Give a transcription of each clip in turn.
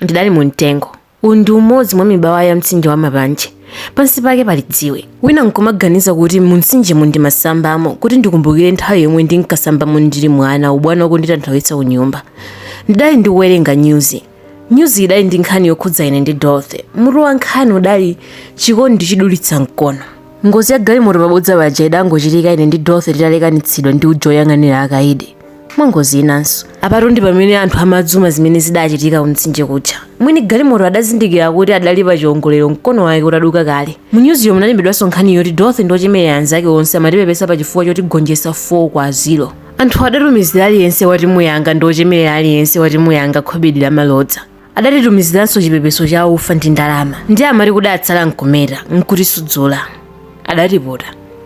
ndidali mu mtengo. Undi umodzi mwa mibawa ya mtsinje wa mapanje. Pansi pake pali dziwe. Wina nkumaganiza kuti mu mtsinje mundi masambamo kuti ndikumbukire nthawi yomwe ndinkasambamo ndili mwana ubwana wokunditanthawitsa kunyumba. Ndidali ndikuwerenga news idali ndi nkhani yokhudza ine ndi Dorothy. Mutu wa nkhani udali chikondi chidulitsa mkono. Ngozi ya galimoto pabodza paja idangochitika ine ndi Dorothy titalekanitsidwa ndi ujo oyang'anira akaidi. Mwangozi inanso apatu ndi pamene anthu amadzuma zimene zidachitika kumtsinje kuja. Mwini galimoto adazindikira kuti adali pa chiongolero mkono wake utaduka kale. Mu news yomwe nalembedwanso nkhani yoti Dorothy ndi ochemerera anzake onse amatipepesa pa chifukwa choti gonjetsa 4-0. Anthu adatumizira aliyense wati muyanga ndi ochemerera aliyense wati muyanga khobidi la malodza. Adatitumiziraso chipepeso cha ufa ndi ndalama. Ndi amati kuti atsala nkumeta nkuti sudzula. Adatipota.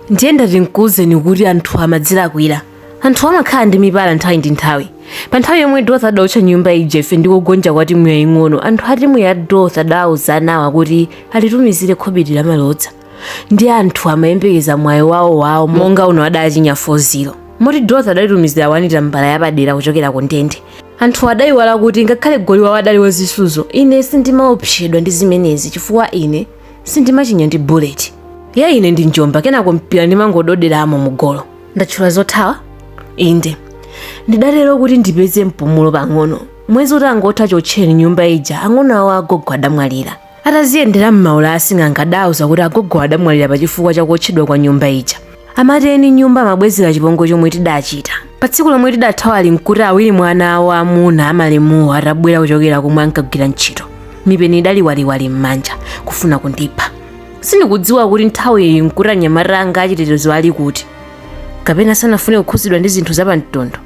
Ndiye ndati nkuwuzeni kuti anthu amadzilakwira. Anthu amakhala ndi mipala nthawi ndi nthawi. Pa nthawi yomwe Dorothy adaucha nyumba ija ife ndi kugonja kwa timu yaying'ono, anthu a timu ya Dorothy adawuzanawa kuti alitumizire khobidi la malodza. Ndi anthu amayembekeza mwayi wawo monga uno adachinya 4-0. Moti Dorothy adalitumizira wanita mbala yapadera kuchokera ku ndende. Anthu adayiwala kuti ngakhale goli wawo adali wazisuzo, ine sindimaopsedwa ndi zimenezi chifukwa ine sindimachinya ndi bullet. Ya ine ndi njomba kenako mpira ndimangododeramo mu golo. Ndatchula zothawa? Inde. Ndidalero kuti ndipeze mpumulo pang'ono. Mwezi utangotha chotcheni nyumba ija ang'ono awo agogo adamwalira. Ataziyendera m'maula asing'anga adawuza kuti agogo adamwalira pa chifukwa chakutchedwa kwa nyumba ija. Amateni nyumba amabwezera chipongwe chomwe tidachita. Pa tsiku lomwe tidathawa ali nkuti awiri mwana awo amuna amalemuwo atabwera kuchokera komwe ankagwira ntchito. Mipeni idali waliwali m'manja kufuna kundipha. Sindikudziwa kuti nthawi iyi nkuti anyamata anga achitetezo ali kuti. Kapena sanafune kukhuzidwa ndi zinthu zapamtondo.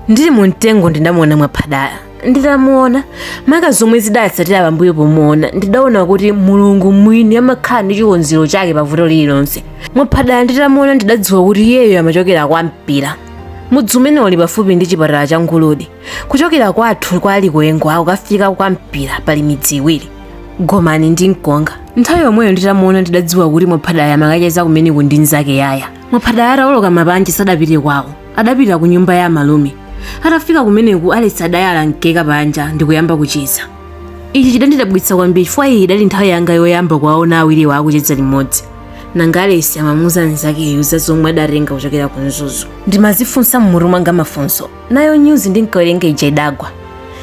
Ndili mu mtengo ndinamuona Mwaphadala. Nditamuona maka zomwe zidatsatira pambuyo pomuona ndidaona kuti Mulungu mwini amakhala ndi chikonzero chake pa vuto lililonse. Mwaphadala nditamuona ndidadziwa kuti iyeyo amachokera kwa mpira. Mudzi umene uli pafupi ndi chipatala cha Nguludi. Kuchokera kwathu kwa Likwengo ukafika kwa mpira pali midzi iwiri, Gomani ndi Nkonga. Nthawi yomweyo nditamuona ndidadziwa kuti Mwaphadala amakacheza kumene ndi nzake Yaya. Mwaphadala atawoloka mapanje sadapite kwawo, adapita ku nyumba ya malume. Atafika kumeneku Alex adayala mkeka panja ndi kuyamba kucheza. Ichi chidandidabwitsa kwambiri chifukwa iyi idali nthawi yanga yoyamba kuwaona awiriwo akucheza limodzi. Nanga Alex amamuza nzakeyo za zomwe adatenga kuchokera ku Nzuzu. Ndimazifunsa m'mutu mwanga mafunso. Nayo news ndinkawerenga ija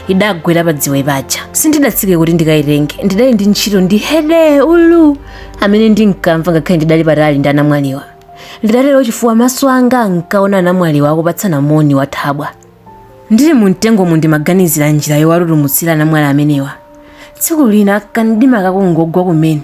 idagwera pa dziwe paja. Sindidatsike kuti ndikayitenge. Ndidali ndi ntchito ndi hede ulu amene ndinkamva ngakhale ndidali patali ndi anamwaliwa. Ndidalero chifukwa maso anga ankaona anamwaliwa akupatsana moni wathabwa. Ndili mu mtengo ndimaganizira njira yowatutumutsira anamwali amenewa. Tsiku lina kandima kakungogwa kumene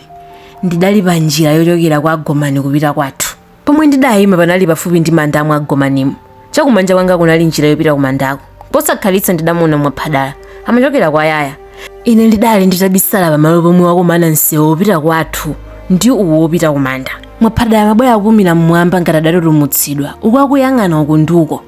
ndidali pa njira yochokera kwa Gomani kupita kwathu. Pomwe ndidayima panali pafupi ndi manda amwe a Gomanimu. Chakumanja kwanga kunali njira yopita kumandako. Posakhalitsa ndidamuona Mwaphadala amachokera kwa Yaya. Ine ndidali nditabisala pamalo pomwe wakumana msewu wopita kwathu ndi uwo wopita kumanda. Mwaphadala amabwera kupumira mmwamba ngati adatutumutsidwa uku akuyang'ana uku nduko.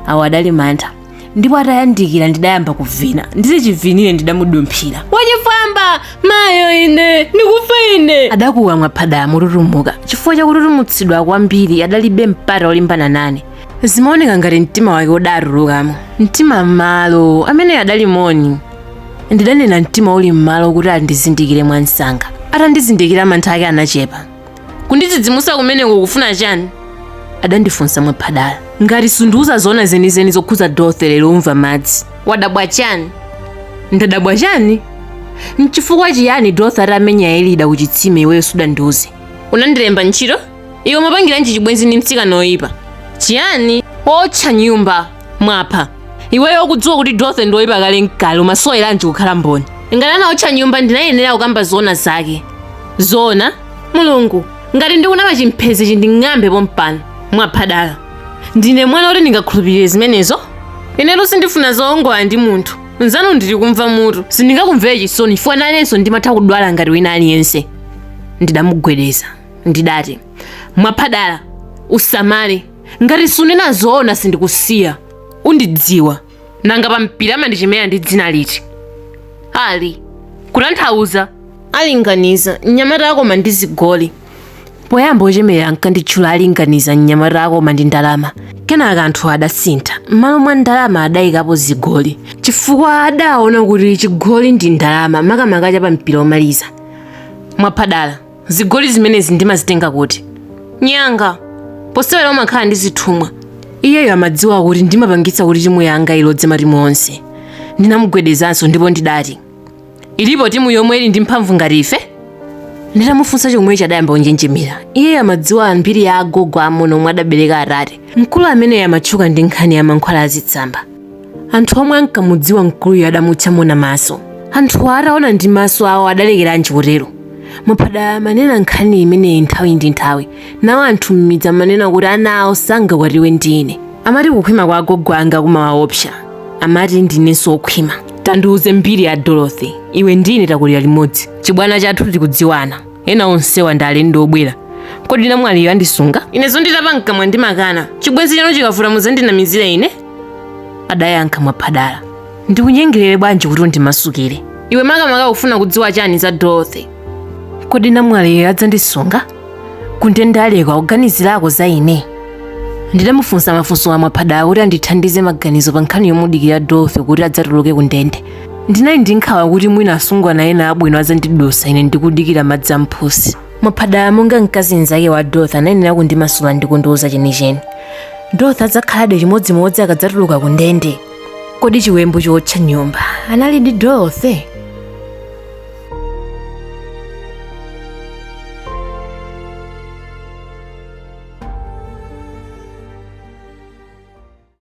Awo adali mantha. Ndipo atayandikira ndidayamba kuvina. Ndili chivinire ndidamudumphira. Wachifamba mayo ine ndikufa ine. Adakuwa Mwaphadala mututumuka chifukwa chakututumutsidwa kwambiri adalibe mpata olimbana nane. Zimaoneka ngati mtima wake udatulukamo. Mtima m'malo amene adali moni. Ndidanena mtima uli m'malo kuti andizindikire mwansanga. Atandizindikira mantha ake anachepa. Kundidzidzimusa kumeneko kufuna chani? Adandifunsa Mwaphadala. Ngati sunduza zona zenizeni zokhuza Dorothy lero umva madzi. Wadabwa chani? Ndadabwa chani? Nchifukwa chiyani Dorothy atamenya Elida kuchitsime iweyo sudandiuze? Unandilemba ntchito? Iwe mapangira nchi chibwenzi ndi mtsikana oyipa. Chiyani? Otcha nyumba mwapha. Iweyo ukudziwa kuti Dorothy ndi oyipa kale nkale umasoyera nji kukhala mboni. Ngati otcha nyumba ndinayenera kukamba zona zake. Zona? Mulungu. Ngati ndikunama chimphezi chinding'ambe pompano. Mwaphadala. Ndine mwana kuti ndingakhulupirire zimenezo? Inetu sindifuna zoongola ndi munthu. Nzanu ndili kumva mutu. Sindingakumvere chisoni chifukwa nanenso ndimatha kudwala ngati wina aliyense. Ndidamugwedeza. Ndidati, Mwaphadala, usamale. Ngati sunena zoona sindikusiya. Undidziwa. Nanga pampira amandichimera ndi dzina liti? Ali. Kutanthauza. Alinganiza. Nyamata yako mandizigoli. poyamba ochemera ankanditchula alinganiza mnyamata akoma ndi ndalama. Kenaka anthu adasintha, m'malo mwa ndalama adayikapo zigoli, chifukwa adaona kuti chigoli ndi ndalama makamaka cha pampira omaliza. Mwaphadala, zigoli zimenezi ndimazitenga kuti nyanga posewera umakhala ndi zithumwa. Iyeyo amadziwa kuti ndimapangitsa kuti timu yanga ilodze matimu onse. Ndinamugwedezanso ndipo ndidati, ilipo timu yomwe ili ndi mphamvu ngati ife? Nditamufunsa chomwecho adayamba kunjenjemera. Iyeyo amadziwa mbiri ya agogo amono omwe adabereka atate. Mkulu ameneyo amatchuka ndi nkhani ya mankhwala azitsamba. Anthu omwe ankamudziwa mkuluyo adamutcha mona maso. Anthu ataona ndi maso awo adalekeranji kutero. Mwaphadala amanena nkhani imeneyi nthawi ndi nthawi, nawo anthu m'midzi amanena kuti ana awo sangakwatiwe ndi ine. Amati kukhwima kwa agogo anga kumawaopsa, amati ndinenso okhwima. Tandiuze mbiri ya Dorothy, iwe ndine takulira limodzi. Chibwana chathu tikudziwana, ena onsewa ndi alendo obwera. Kodi namwaliyo andisunga? Inezo nditapa mkamwa ndimakana. Chibwenzi chanu chikafuna muzandinamizira ine? Adayankha Mwaphadala. Ndikunyengerere bwanji kuti ndimasukire. Iwe makamaka ufuna kudziwa chani za Dorothy? Kodi namwaliyo adzandisunga? Kundendaleka kuganizirako za ine. Ndidamufunsa mafunso a Mwaphadala kuti andithandize maganizo pa nkhani yomudikira Dorothy kuti adzatuluke ku ndende. Ndinali ndi nkhawa kuti mwina asungwana ena abwino adzandidosa ine ndikudikira madzi amphusi. Mwaphadala monga mkazi mnzake wa Dorothy anayenera kundimasula ndi kundiuza chenicheni. Dorothy adzakhaladi chimodzimodzi akadzatuluka ku ndende. Kodi chiwembu chotcha nyumba anali ndi Dorothy?